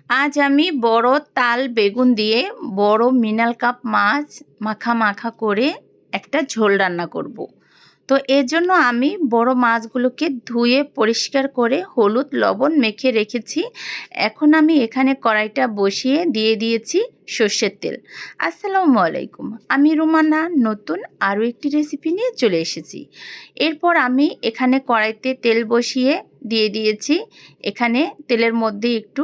আজ আমি বড় তাল বেগুন দিয়ে বড় মিনাল কাপ মাছ মাখা মাখা করে একটা ঝোল রান্না করব। তো এর জন্য আমি বড় মাছগুলোকে ধুয়ে পরিষ্কার করে হলুদ লবণ মেখে রেখেছি। এখন আমি এখানে কড়াইটা বসিয়ে দিয়ে দিয়েছি সর্ষের তেল। আসসালামু আলাইকুম, আমি রুমানা নতুন আরও একটি রেসিপি নিয়ে চলে এসেছি। এরপর আমি এখানে কড়াইতে তেল বসিয়ে দিয়ে দিয়েছি এখানে তেলের মধ্যে একটু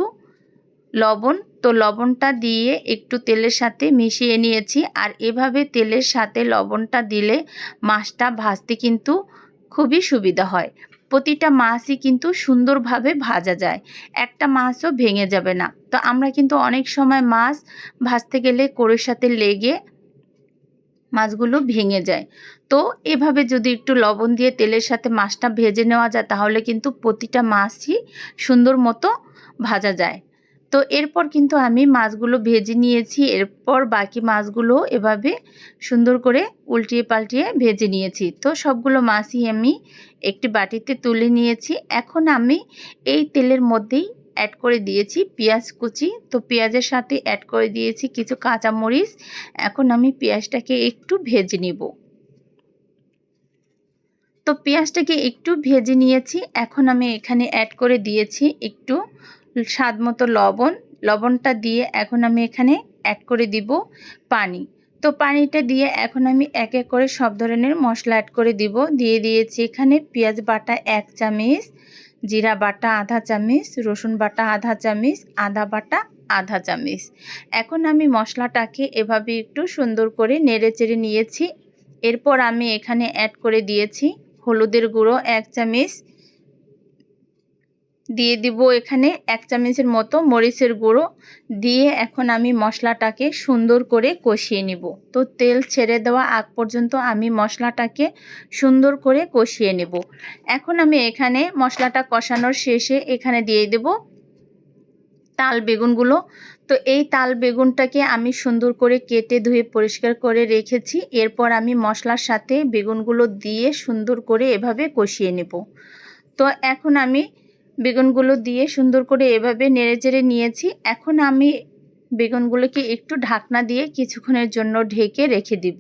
লবণ। তো লবণটা দিয়ে একটু তেলের সাথে মিশিয়ে নিয়েছি। আর এভাবে তেলের সাথে লবণটা দিলে মাছটা ভাজতে কিন্তু খুবই সুবিধা হয়। প্রতিটা মাছই কিন্তু সুন্দরভাবে ভাজা যায়, একটা মাছও ভেঙে যাবে না। তো আমরা কিন্তু অনেক সময় মাছ ভাজতে গেলে কড়ির সাথে লেগে মাছগুলো ভেঙে যায়। তো এভাবে যদি একটু লবণ দিয়ে তেলের সাথে মাছটা ভেজে নেওয়া যায় তাহলে কিন্তু প্রতিটা মাছই সুন্দর মতো ভাজা যায়। তো এরপর কিন্তু আমি মাছগুলো ভেজে নিয়েছি। এরপর বাকি মাছগুলো এভাবে সুন্দর করে উল্টিয়ে পাল্টিয়ে ভেজে নিয়েছি। তো সবগুলো মাছই আমি একটি বাটিতে তুলে নিয়েছি। এখন আমি এই তেলের মধ্যেই অ্যাড করে দিয়েছি পেঁয়াজ কুচি। তো পেঁয়াজের সাথে অ্যাড করে দিয়েছি কিছু কাঁচামরিচ। এখন আমি পেঁয়াজটাকে একটু ভেজে নিব। তো পেঁয়াজটাকে একটু ভেজে নিয়েছি। এখন আমি এখানে অ্যাড করে দিয়েছি একটু স্বাদ মতো লবণ। লবণটা দিয়ে এখন আমি এখানে অ্যাড করে দিব পানি। তো পানিটা দিয়ে এখন আমি এক এক করে সব ধরনের মশলা অ্যাড করে দিব। দিয়ে দিয়েছি এখানে পেঁয়াজ বাটা 1 চামচ, জিরা বাটা আধা চামচ, রসুন বাটা আধা চামচ, আদা বাটা আধা চামচ। এখন আমি মশলাটাকে এভাবে একটু সুন্দর করে নেড়ে চেড়ে নিয়েছি। এরপর আমি এখানে অ্যাড করে দিয়েছি হলুদের গুঁড়ো 1 চামচ, দিয়ে দিব এখানে 1 চামচের মতো মরিচের গুঁড়ো দিয়ে এখন আমি মশলাটাকে সুন্দর করে কষিয়ে নিব। তো তেল ছেড়ে দেওয়া আগ পর্যন্ত আমি মশলাটাকে সুন্দর করে কষিয়ে নেব। এখন আমি এখানে মশলাটা কষানোর শেষে এখানে দিয়ে দেব তাল বেগুনগুলো। তো এই তাল বেগুনটাকে আমি সুন্দর করে কেটে ধুয়ে পরিষ্কার করে রেখেছি। এরপর আমি মশলার সাথে বেগুনগুলো দিয়ে সুন্দর করে এভাবে কষিয়ে নেব। তো এখন আমি বেগুনগুলো দিয়ে সুন্দর করে এভাবে নেড়েচেড়ে নিয়েছি। এখন আমি বেগুনগুলোকে একটু ঢাকনা দিয়ে কিছুক্ষণের জন্য ঢেকে রেখে দিব।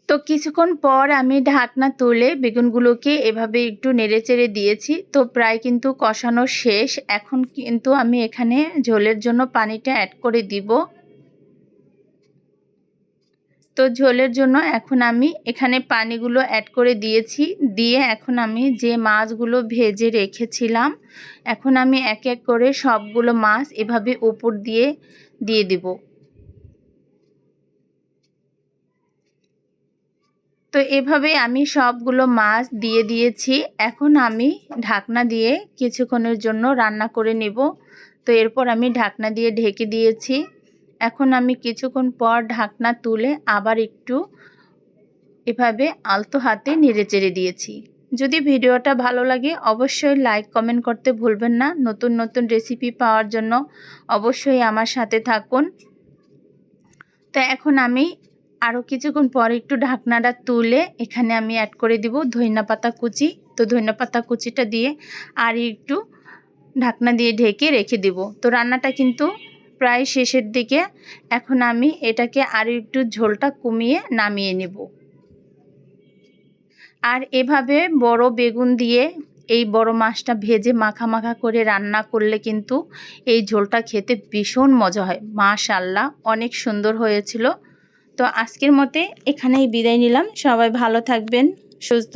তো কিছুক্ষণ পর আমি ঢাকনা তুলে বেগুনগুলোকে এভাবে একটু নেড়েচেড়ে দিয়েছি। তো প্রায় কিন্তু কষানো শেষ। এখন কিন্তু আমি এখানে ঝোলের জন্য পানিটা অ্যাড করে দিব। তো ঝোলের জন্য এখন আমি এখানে পানিগুলো অ্যাড করে দিয়েছি। দিয়ে এখন আমি যে মাছগুলো ভেজে রেখেছিলাম এখন আমি এক এক করে সবগুলো মাছ এভাবে উপর দিয়ে দিয়ে দিব। তো এভাবে আমি সবগুলো মাছ দিয়ে দিয়েছি। এখন আমি ঢাকনা দিয়ে কিছুক্ষণের জন্য রান্না করে নেব। তো এরপর আমি ঢাকনা দিয়ে ঢেকে দিয়েছি। এখন আমি কিছুক্ষণ পর ঢাকনা তুলে আবার একটু এভাবে আলতো হাতে নেড়েচেড়ে দিয়েছি। যদি ভিডিওটা ভালো লাগে অবশ্যই লাইক কমেন্ট করতে ভুলবেন না। নতুন নতুন রেসিপি পাওয়ার জন্য অবশ্যই আমার সাথে থাকুন। তো এখন আমি আরও কিছুক্ষণ পর একটু ঢাকনাটা তুলে এখানে আমি অ্যাড করে দিব ধনিয়াপাতা কুচি। তো ধনিয়াপাতা কুচিটা দিয়ে আর একটু ঢাকনা দিয়ে ঢেকে রেখে দিব। তো রান্নাটা কিন্তু প্রায় শেষের দিকে। এখন আমি এটাকে আরও একটু ঝোলটা কমিয়ে নামিয়ে নেব। আর এভাবে বড় বেগুন দিয়ে এই বড় মাছটা ভেজে মাখা মাখা করে রান্না করলে কিন্তু এই ঝোলটা খেতে ভীষণ মজা হয়। মাশাআল্লাহ, অনেক সুন্দর হয়েছিল। তো আজকের মতে এখানেই বিদায় নিলাম। সবাই ভালো থাকবেন, সুস্থ